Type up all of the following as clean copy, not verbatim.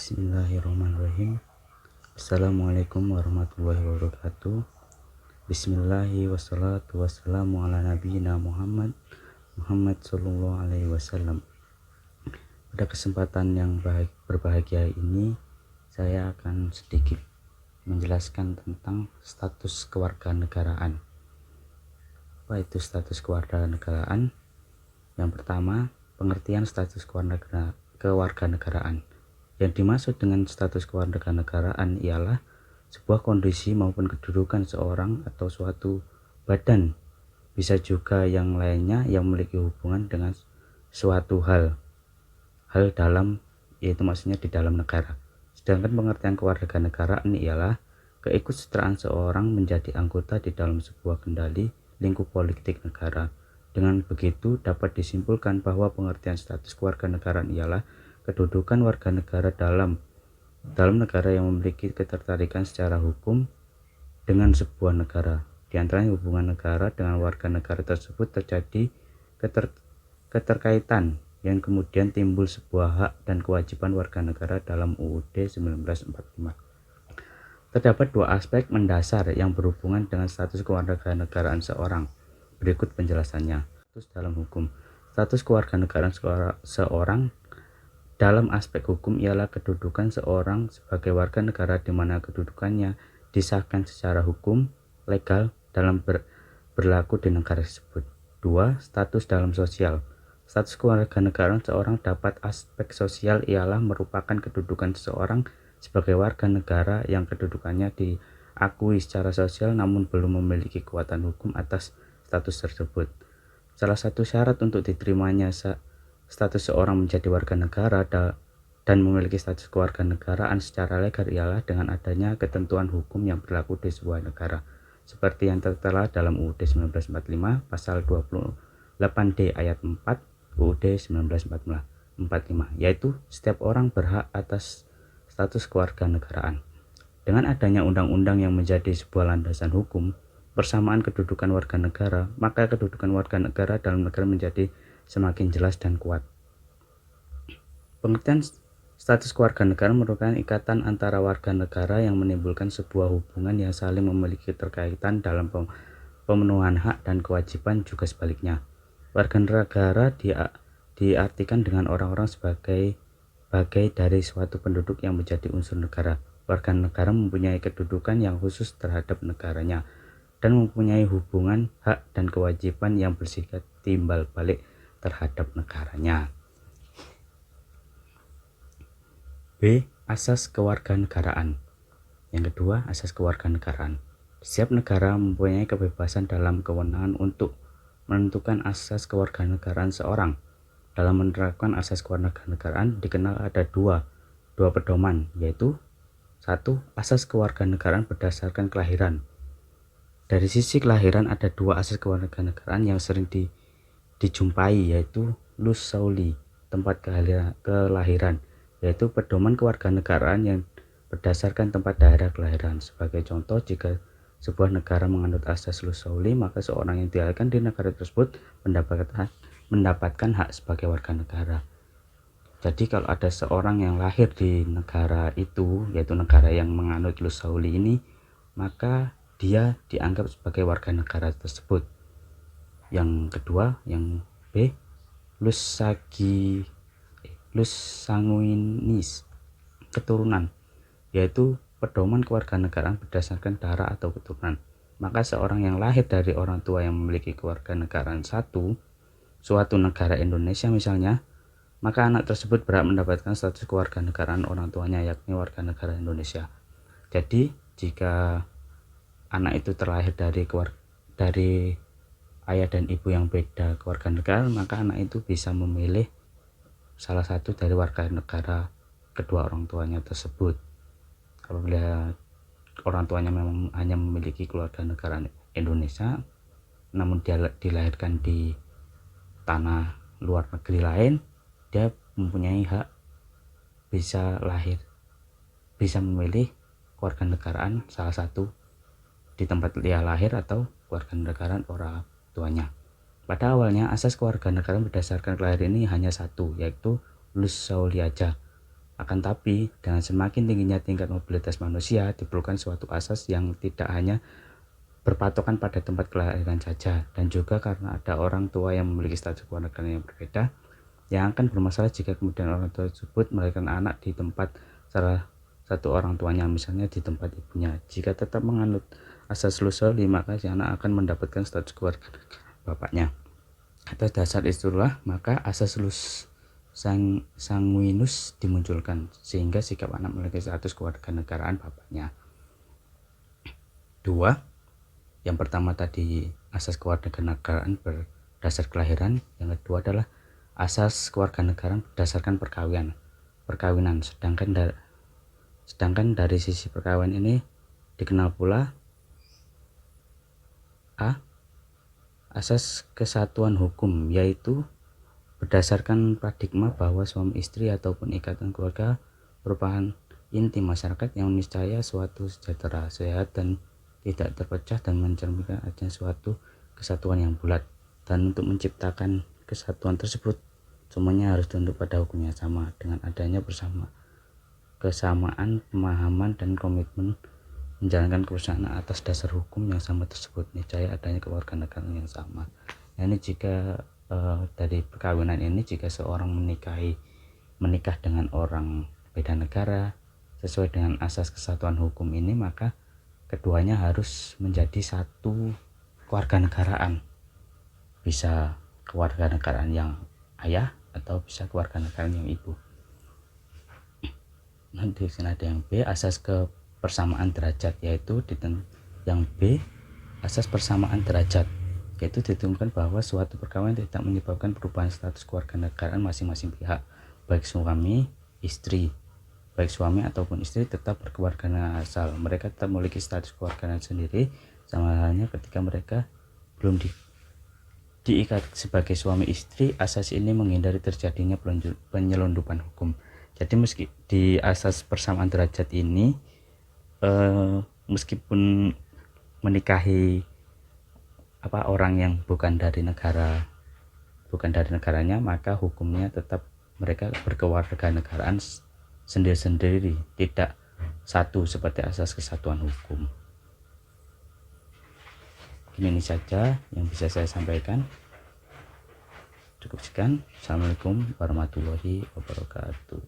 Bismillahirrahmanirrahim. Assalamualaikum warahmatullahi wabarakatuh. Bismillahi wassalatu wassalamu ala nabiyina Muhammad sallallahu alaihi wasallam. Pada kesempatan yang berbahagia ini, saya akan sedikit menjelaskan tentang status kewarganegaraan. Apa itu status kewarganegaraan? Yang pertama, pengertian status kewarganegaraan. Yang dimaksud dengan status kewarganegaraan ialah sebuah kondisi maupun kedudukan seorang atau suatu badan, bisa juga yang lainnya yang memiliki hubungan dengan suatu hal dalam, yaitu maksudnya di dalam negara. Sedangkan pengertian kewarganegaraan ialah keikutsertaan seorang menjadi anggota di dalam sebuah kendali lingkup politik negara. Dengan begitu dapat disimpulkan bahwa pengertian status kewarganegaraan ialah kedudukan warga negara dalam negara yang memiliki ketertarikan secara hukum dengan sebuah negara. Di antaranya hubungan negara dengan warga negara tersebut terjadi keterkaitan yang kemudian timbul sebuah hak dan kewajiban warga negara dalam UUD 1945. Terdapat dua aspek mendasar yang berhubungan dengan status kewarganegaraan seorang. Berikut penjelasannya. Status dalam hukum. Status kewarganegaraan seorang dalam aspek hukum ialah kedudukan seorang sebagai warga negara di mana kedudukannya disahkan secara hukum legal dalam berlaku di negara tersebut. 2. Status dalam sosial. Status kewarganegaraan seorang dapat aspek sosial ialah merupakan kedudukan seseorang sebagai warga negara yang kedudukannya diakui secara sosial namun belum memiliki kekuatan hukum atas status tersebut. Salah satu syarat untuk diterimanya status seorang menjadi warga negara dan memiliki status kewarganegaraan secara legal ialah dengan adanya ketentuan hukum yang berlaku di sebuah negara, seperti yang tertera dalam UUD 1945 pasal 28D ayat 4 UUD 1945, yaitu setiap orang berhak atas status kewarganegaraan. Dengan adanya undang-undang yang menjadi sebuah landasan hukum persamaan kedudukan warga negara, maka kedudukan warga negara dalam negara menjadi semakin jelas dan kuat. Pengertian status kewarganegaraan merupakan ikatan antara warga negara yang menimbulkan sebuah hubungan yang saling memiliki keterkaitan dalam pemenuhan hak dan kewajiban, juga sebaliknya. Warga negara diartikan dengan orang-orang sebagai bagai dari suatu penduduk yang menjadi unsur negara. Warga negara mempunyai kedudukan yang khusus terhadap negaranya dan mempunyai hubungan hak dan kewajiban yang bersifat timbal balik terhadap negaranya. B. Asas kewarganegaraan. Yang kedua, asas kewarganegaraan. Setiap negara mempunyai kebebasan dalam kewenangan untuk menentukan asas kewarganegaraan seorang. Dalam menerapkan asas kewarganegaraan dikenal ada dua pedoman, yaitu 1. Asas kewarganegaraan berdasarkan kelahiran. Dari sisi kelahiran ada dua asas kewarganegaraan yang sering dijumpai, yaitu Ius Soli, tempat kelahiran, yaitu pedoman kewarganegaraan yang berdasarkan tempat daerah kelahiran. Sebagai contoh, jika sebuah negara menganut asas Ius Soli, maka seorang yang dilahirkan di negara tersebut mendapatkan hak sebagai warga negara. Jadi kalau ada seorang yang lahir di negara itu, yaitu negara yang menganut Ius Soli ini, maka dia dianggap sebagai warga negara tersebut. Yang kedua, yang B, Ius sanguinis, keturunan, yaitu pedoman kewarganegaraan berdasarkan darah atau keturunan. Maka seorang yang lahir dari orang tua yang memiliki kewarganegaraan suatu negara Indonesia misalnya, maka anak tersebut berhak mendapatkan status kewarganegaraan orang tuanya, yakni warga negara Indonesia. Jadi jika anak itu terlahir dari ayah dan ibu yang beda kewarganegaraan, maka anak itu bisa memilih salah satu dari warga negara kedua orang tuanya tersebut. Apabila orang tuanya memang hanya memiliki kewarganegaraan Indonesia, namun dia dilahirkan di tanah luar negeri lain, dia mempunyai hak bisa memilih kewarganegaraan salah satu di tempat dia lahir atau kewarganegaraan orang tuanya. Pada awalnya asas kewarganegaraan berdasarkan kelahiran ini hanya satu, yaitu Ius Soli aja. Akan tapi, dengan semakin tingginya tingkat mobilitas manusia, diperlukan suatu asas yang tidak hanya berpatokan pada tempat kelahiran saja, dan juga karena ada orang tua yang memiliki status kewarganegaraan yang berbeda, yang akan bermasalah jika kemudian orang tua tersebut melahirkan anak di tempat salah satu orang tuanya, misalnya di tempat ibunya. Jika tetap menganut asas Lusoli, maka si anak akan mendapatkan status kewarganegaraan bapaknya. Atas dasar itulah, maka asas sanguinus dimunculkan, sehingga sikap anak memiliki status kewarganegaraan bapaknya. 2. Yang pertama tadi asas kewarganegaraan berdasar kelahiran, yang kedua adalah asas kewarganegaraan berdasarkan perkawinan. Sedangkan dari sisi perkawinan ini dikenal pula asas kesatuan hukum, yaitu berdasarkan paradigma bahwa suami istri ataupun ikatan keluarga merupakan inti masyarakat yang meniscaya suatu sejahtera, sehat, dan tidak terpecah, dan mencerminkan adanya suatu kesatuan yang bulat. Dan untuk menciptakan kesatuan tersebut, semuanya harus tunduk pada hukum yang sama, dengan adanya kesamaan pemahaman dan komitmen menjalankan kebersamaan atas dasar hukum yang sama tersebut, niscaya adanya kewarganegaraan yang sama. Nah, ini jika dari perkawinan ini, jika seorang menikah dengan orang beda negara sesuai dengan asas kesatuan hukum ini, maka keduanya harus menjadi satu kewarganegaraan. Bisa kewarganegaraan yang ayah atau bisa kewarganegaraan yang ibu. Nanti sini ada yang B, asas kebersamaan derajat, yaitu yang B, asas persamaan derajat, yaitu ditentukan bahwa suatu perkawinan tidak menyebabkan perubahan status kewarganegaraan masing-masing pihak, baik suami ataupun istri tetap berkewarganegaraan asal. Mereka tetap memiliki status kewarganegaraan sendiri, sama halnya ketika mereka belum diikat sebagai suami istri. Asas ini menghindari terjadinya penyelundupan hukum. Jadi meski di asas persamaan derajat ini, meskipun menikahi orang yang bukan dari negaranya, maka hukumnya tetap mereka berkewarganegaraan sendiri-sendiri, tidak satu seperti asas kesatuan hukum. Ini saja yang bisa saya sampaikan. Cukup sekian. Assalamualaikum warahmatullahi wabarakatuh.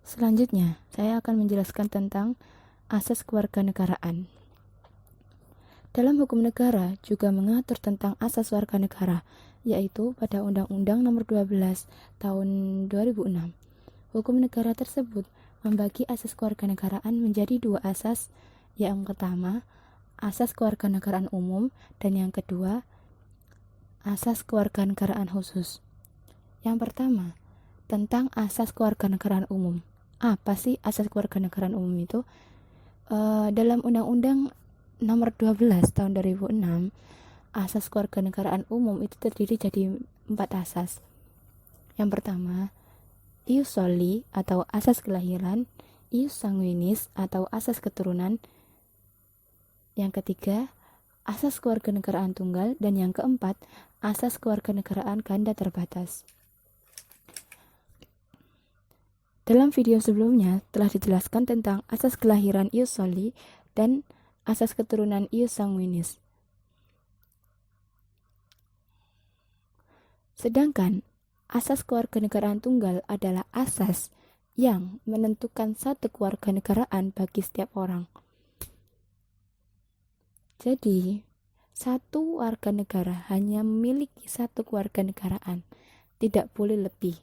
Selanjutnya, saya akan menjelaskan tentang asas kewarganegaraan. Dalam hukum negara juga mengatur tentang asas warga negara, yaitu pada Undang-Undang Nomor 12 Tahun 2006. Hukum negara tersebut membagi asas kewarganegaraan menjadi dua asas. Yang pertama, asas kewarganegaraan umum, dan yang kedua, asas kewarganegaraan khusus. Yang pertama, tentang asas kewarganegaraan umum. Apa sih asas kewarganegaraan umum itu? Dalam Undang-Undang Nomor 12 Tahun 2006, asas kewarganegaraan umum itu terdiri jadi 4 asas. Yang pertama, ius soli atau asas kelahiran, ius sanguinis atau asas keturunan. Yang ketiga, asas kewarganegaraan tunggal, dan yang keempat, asas kewarganegaraan ganda terbatas. Dalam video sebelumnya telah dijelaskan tentang asas kelahiran ius soli dan asas keturunan ius sanguinis. Sedangkan asas kewarganegaraan tunggal adalah asas yang menentukan satu kewarganegaraan bagi setiap orang. Jadi, satu warga negara hanya memiliki satu kewarganegaraan, tidak boleh lebih.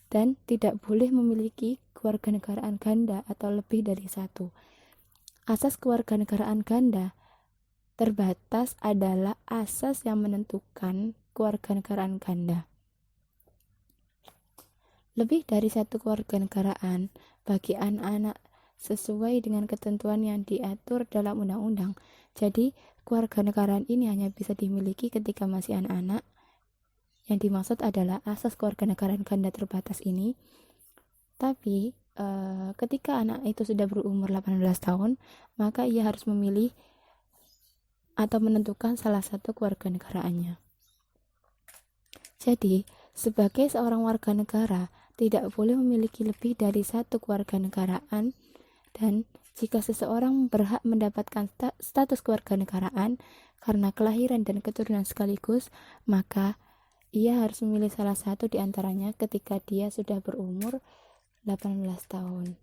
Dan tidak boleh memiliki kewarganegaraan ganda atau lebih dari satu. Asas kewarganegaraan ganda terbatas adalah asas yang menentukan kewarganegaraan ganda. Lebih dari satu kewarganegaraan bagi anak-anak sesuai dengan ketentuan yang diatur dalam undang-undang. Jadi, kewarganegaraan ini hanya bisa dimiliki ketika masih anak-anak. Yang dimaksud adalah asas kewarganegaraan ganda terbatas ini. Tapi ketika anak itu sudah berumur 18 tahun, maka ia harus memilih atau menentukan salah satu kewarganegaraannya. Jadi, sebagai seorang warga negara, tidak boleh memiliki lebih dari satu kewarganegaraan, dan jika seseorang berhak mendapatkan status kewarganegaraan karena kelahiran dan keturunan sekaligus, maka ia harus memilih salah satu di antaranya ketika dia sudah berumur 18 tahun.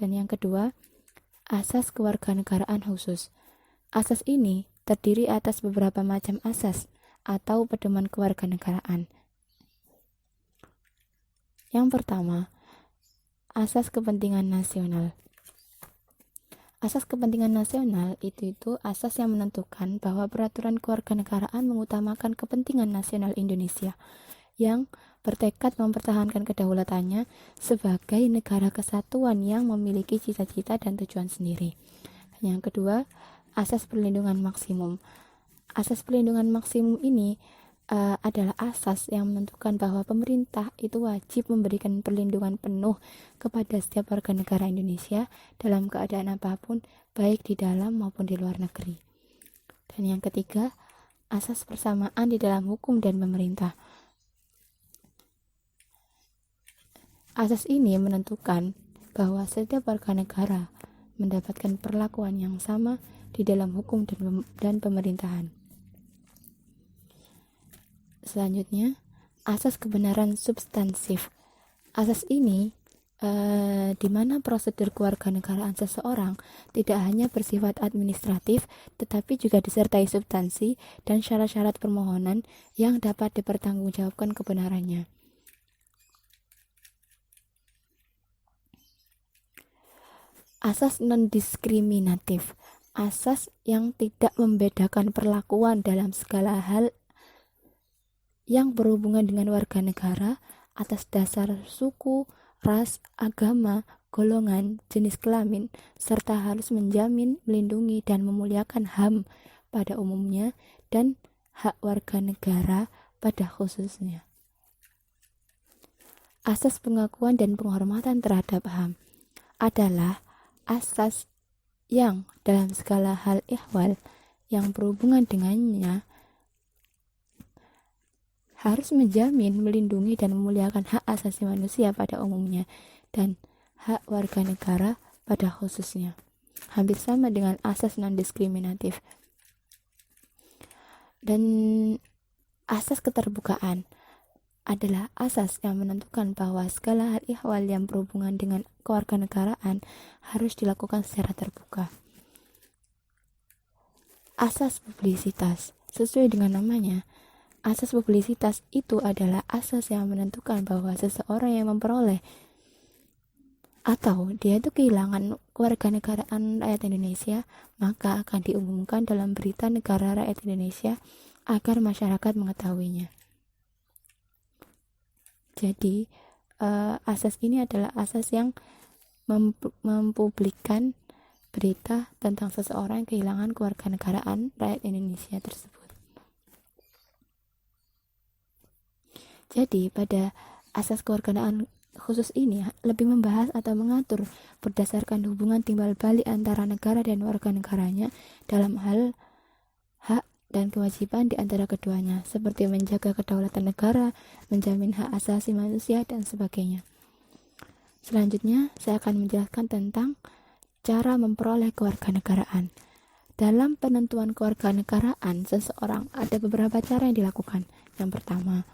Dan yang kedua, asas kewarganegaraan khusus. Asas ini terdiri atas beberapa macam asas atau pedoman kewarganegaraan. Yang pertama, asas kepentingan nasional. Asas kepentingan nasional itu asas yang menentukan bahwa peraturan kewarganegaraan mengutamakan kepentingan nasional Indonesia yang bertekad mempertahankan kedaulatannya sebagai negara kesatuan yang memiliki cita-cita dan tujuan sendiri. Yang kedua, asas perlindungan maksimum. Asas perlindungan maksimum ini adalah asas yang menentukan bahwa pemerintah itu wajib memberikan perlindungan penuh kepada setiap warga negara Indonesia dalam keadaan apapun, baik di dalam maupun di luar negeri. Dan yang ketiga, asas persamaan di dalam hukum dan pemerintah. Asas ini menentukan bahwa setiap warga negara mendapatkan perlakuan yang sama di dalam hukum dan pemerintahan. Selanjutnya, asas kebenaran substansif. Asas ini di mana prosedur kewarganegaraan seseorang tidak hanya bersifat administratif, tetapi juga disertai substansi dan syarat-syarat permohonan yang dapat dipertanggungjawabkan kebenarannya. Asas non-diskriminatif. Asas yang tidak membedakan perlakuan dalam segala hal yang berhubungan dengan warga negara atas dasar suku, ras, agama, golongan, jenis kelamin, serta harus menjamin, melindungi, dan memuliakan HAM pada umumnya dan hak warga negara pada khususnya. Asas pengakuan dan penghormatan terhadap HAM adalah asas yang dalam segala hal ihwal yang berhubungan dengannya harus menjamin, melindungi, dan memuliakan hak asasi manusia pada umumnya dan hak warga negara pada khususnya. Hampir sama dengan asas non-diskriminatif. Dan asas keterbukaan adalah asas yang menentukan bahwa segala hal ihwal yang berhubungan dengan kewarganegaraan harus dilakukan secara terbuka. Asas publisitas. Sesuai dengan namanya, asas publisitas itu adalah asas yang menentukan bahwa seseorang yang memperoleh atau dia itu kehilangan kewarganegaraan rakyat Indonesia, maka akan diumumkan dalam berita negara rakyat Indonesia agar masyarakat mengetahuinya. Jadi, asas ini adalah asas yang mempublikkan berita tentang seseorang yang kehilangan kewarganegaraan rakyat Indonesia tersebut. Jadi, pada asas kewarganegaraan khusus ini lebih membahas atau mengatur berdasarkan hubungan timbal balik antara negara dan warga negaranya dalam hal hak dan kewajiban di antara keduanya, seperti menjaga kedaulatan negara, menjamin hak asasi manusia, dan sebagainya. Selanjutnya, saya akan menjelaskan tentang cara memperoleh kewarganegaraan. Dalam penentuan kewarganegaraan seseorang ada beberapa cara yang dilakukan. Yang pertama,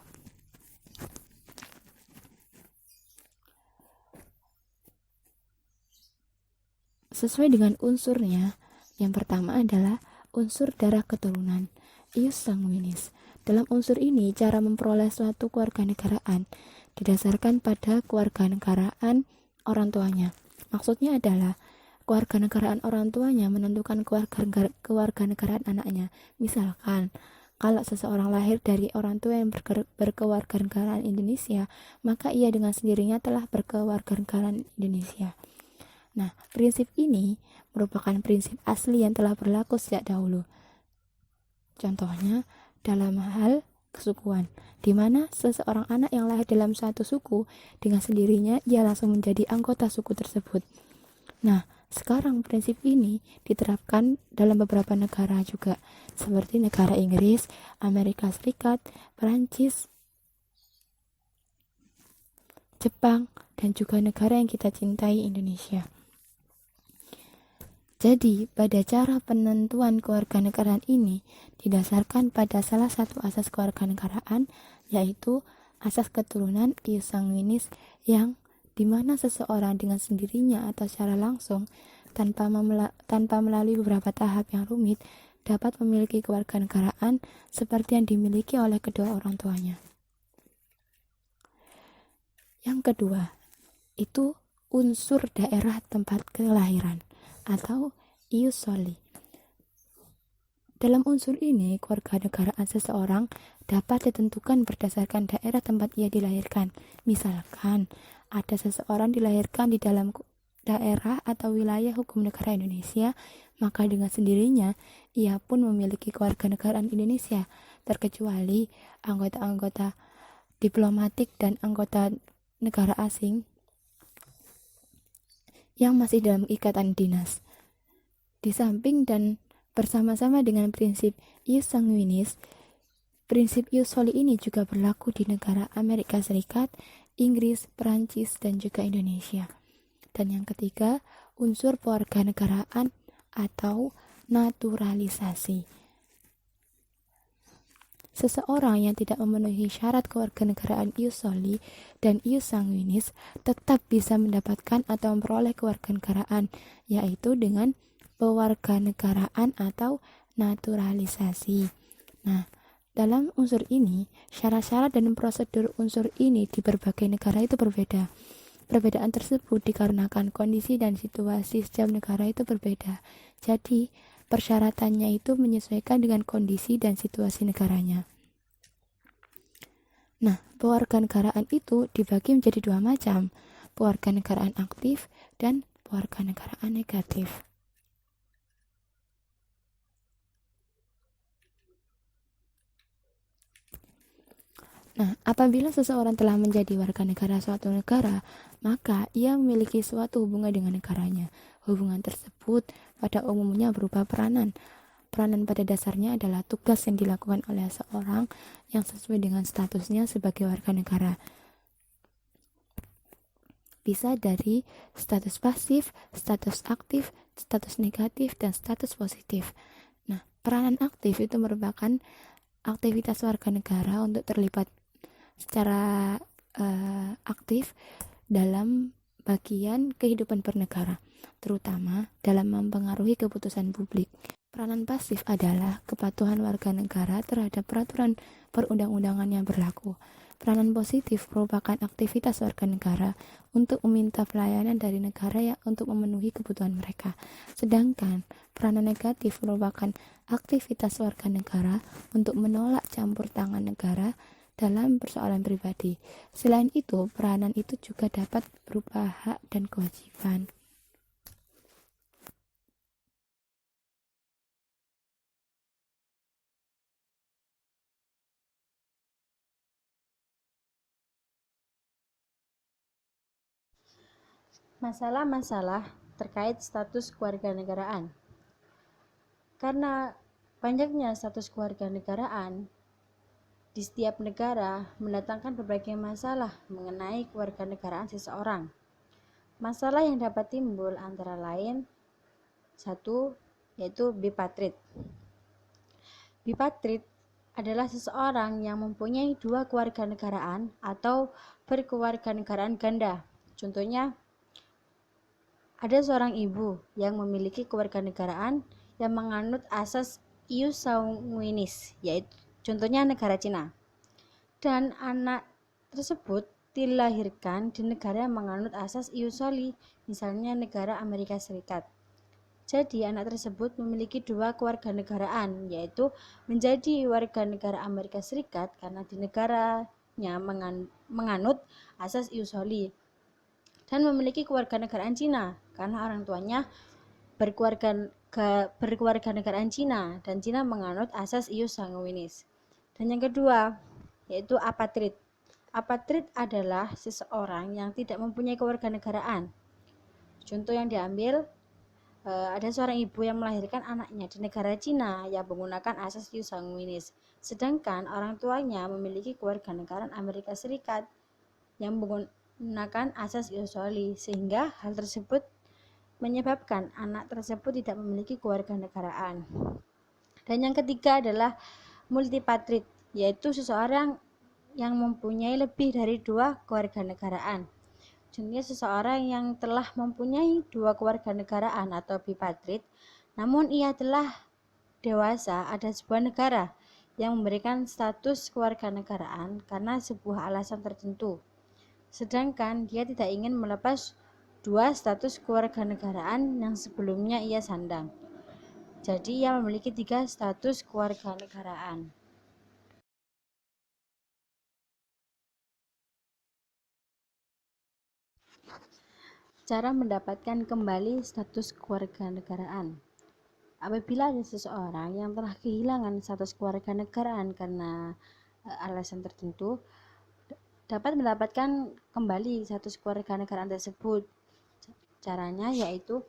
sesuai dengan unsurnya. Yang pertama adalah unsur darah keturunan, ius sanguinis. Dalam unsur ini, cara memperoleh suatu kewarganegaraan didasarkan pada kewarganegaraan orang tuanya. Maksudnya adalah kewarganegaraan orang tuanya menentukan kewarganegaraan anaknya. Misalkan, kalau seseorang lahir dari orang tua yang berkewarganegaraan Indonesia, maka ia dengan sendirinya telah berkewarganegaraan Indonesia. Nah, prinsip ini merupakan prinsip asli yang telah berlaku sejak dahulu. Contohnya, dalam hal kesukuan, di mana seseorang anak yang lahir dalam suatu suku, dengan sendirinya ia langsung menjadi anggota suku tersebut. Nah, Sekarang prinsip ini diterapkan dalam beberapa negara juga, seperti negara Inggris, Amerika Serikat, Perancis, Jepang, dan juga negara yang kita cintai, Indonesia. Jadi, pada cara penentuan kewarganegaraan ini didasarkan pada salah satu asas kewarganegaraan, yaitu asas keturunan ius sanguinis, yang dimana seseorang dengan sendirinya atau secara langsung tanpa melalui beberapa tahap yang rumit dapat memiliki kewarganegaraan seperti yang dimiliki oleh kedua orang tuanya. Yang kedua, itu unsur daerah tempat kelahiran atau ius soli. Dalam unsur ini, kewarganegaraan seseorang dapat ditentukan berdasarkan daerah tempat ia dilahirkan. Misalkan, ada seseorang dilahirkan di dalam daerah atau wilayah hukum negara Indonesia, maka dengan sendirinya ia pun memiliki kewarganegaraan Indonesia, terkecuali anggota-anggota diplomatik dan anggota negara asing yang masih dalam ikatan dinas. Di samping dan bersama-sama dengan prinsip ius sanguinis, prinsip ius soli ini juga berlaku di negara Amerika Serikat, Inggris, Perancis, dan juga Indonesia. Dan yang ketiga, unsur kewarganegaraan atau naturalisasi. Seseorang yang tidak memenuhi syarat kewarganegaraan ius soli dan ius sanguinis tetap bisa mendapatkan atau memperoleh kewarganegaraan, yaitu dengan pewarganegaraan atau naturalisasi. Nah, dalam unsur ini, syarat-syarat dan prosedur unsur ini di berbagai negara itu berbeda. Perbedaan tersebut dikarenakan kondisi dan situasi setiap negara itu berbeda. Jadi, persyaratannya itu menyesuaikan dengan kondisi dan situasi negaranya. Nah, pewarganegaraan itu dibagi menjadi dua macam, pewarganegaraan aktif dan pewarganegaraan negatif. Nah, apabila seseorang telah menjadi warga negara suatu negara, maka ia memiliki suatu hubungan dengan negaranya. Hubungan tersebut pada umumnya berupa peranan. Peranan pada dasarnya adalah tugas yang dilakukan oleh seorang yang sesuai dengan statusnya sebagai warga negara. Bisa dari status pasif, status aktif, status negatif, dan status positif. Nah, peranan aktif itu merupakan aktivitas warga negara untuk terlibat secara aktif dalam bagian kehidupan bernegara, terutama dalam mempengaruhi keputusan publik. Peranan pasif adalah kepatuhan warga negara terhadap peraturan perundang-undangan yang berlaku. Peranan positif merupakan aktivitas warga negara untuk meminta pelayanan dari negara yang untuk memenuhi kebutuhan mereka. Sedangkan peranan negatif merupakan aktivitas warga negara untuk menolak campur tangan negara dalam persoalan pribadi. Selain itu, peranan itu juga dapat berupa hak dan kewajiban. Masalah-masalah terkait status kewarganegaraan. Karena banyaknya status kewarganegaraan di setiap negara mendatangkan berbagai masalah mengenai kewarganegaraan seseorang. Masalah yang dapat timbul antara lain, satu, yaitu bipatrid. Bipatrid adalah seseorang yang mempunyai dua kewarganegaraan atau berkewarganegaraan ganda. Contohnya, ada seorang ibu yang memiliki kewarganegaraan yang menganut asas ius sanguinis, yaitu contohnya negara Cina. Dan anak tersebut dilahirkan di negara yang menganut asas ius soli, misalnya negara Amerika Serikat. Jadi anak tersebut memiliki dua kewarganegaraan, yaitu menjadi warga negara Amerika Serikat karena di negaranya menganut asas ius soli, dan memiliki kewarganegaraan Cina karena orang tuanya berkewarganegaraan Cina dan Cina menganut asas ius sanguinis. Dan yang kedua, yaitu apatrid. Apatrid adalah seseorang yang tidak mempunyai kewarganegaraan. Contoh yang diambil, ada seorang ibu yang melahirkan anaknya di negara Cina yang menggunakan asas ius sanguinis, sedangkan orang tuanya memiliki kewarganegaraan Amerika Serikat yang menggunakan asas ius soli, sehingga hal tersebut menyebabkan anak tersebut tidak memiliki kewarganegaraan. Dan yang ketiga adalah multipatrid, yaitu seseorang yang mempunyai lebih dari 2 kewarganegaraan. Contohnya seseorang yang telah mempunyai 2 kewarganegaraan atau bipatrid, namun ia telah dewasa, ada sebuah negara yang memberikan status kewarganegaraan karena sebuah alasan tertentu. Sedangkan dia tidak ingin melepas 2 status kewarganegaraan yang sebelumnya ia sandang. Jadi ia memiliki 3 status kewarganegaraan. Cara mendapatkan kembali status kewarganegaraan. Apabila ada seseorang yang telah kehilangan status kewarganegaraan karena alasan tertentu, dapat mendapatkan kembali status kewarganegaraan tersebut. Caranya yaitu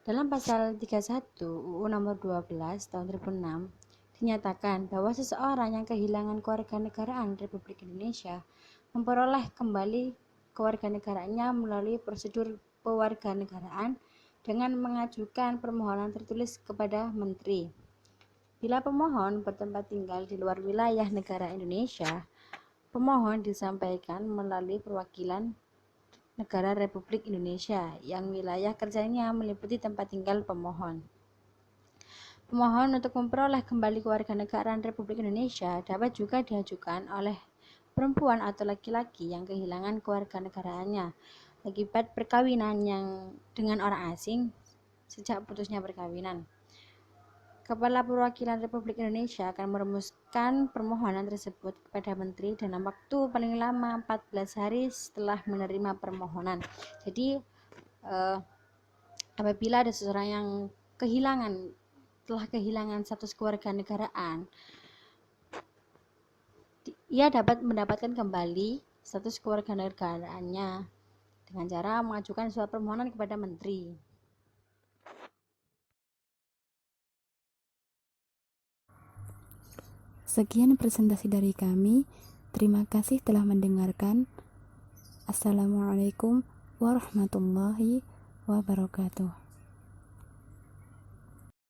dalam pasal 31 UU nomor 12 tahun 2006 dinyatakan bahwa seseorang yang kehilangan kewarganegaraan Republik Indonesia memperoleh kembali kewarganegaraannya melalui prosedur pewarganegaraan dengan mengajukan permohonan tertulis kepada Menteri. Bila pemohon bertempat tinggal di luar wilayah negara Indonesia, pemohon disampaikan melalui perwakilan negara Republik Indonesia yang wilayah kerjanya meliputi tempat tinggal pemohon. Pemohon untuk memperoleh kembali kewarganegaraan Republik Indonesia dapat juga diajukan oleh perempuan atau laki-laki yang kehilangan kewarganegaraannya akibat perkawinan yang dengan orang asing sejak putusnya perkawinan. Kepala Perwakilan Republik Indonesia akan merumuskan permohonan tersebut kepada Menteri dalam waktu paling lama 14 hari setelah menerima permohonan. Jadi apabila ada seseorang yang telah kehilangan status kewarganegaraan, ia dapat mendapatkan kembali status kewarganegaraannya dengan cara mengajukan surat permohonan kepada Menteri. Sekian presentasi dari kami. Terima kasih telah mendengarkan. Assalamualaikum warahmatullahi wabarakatuh.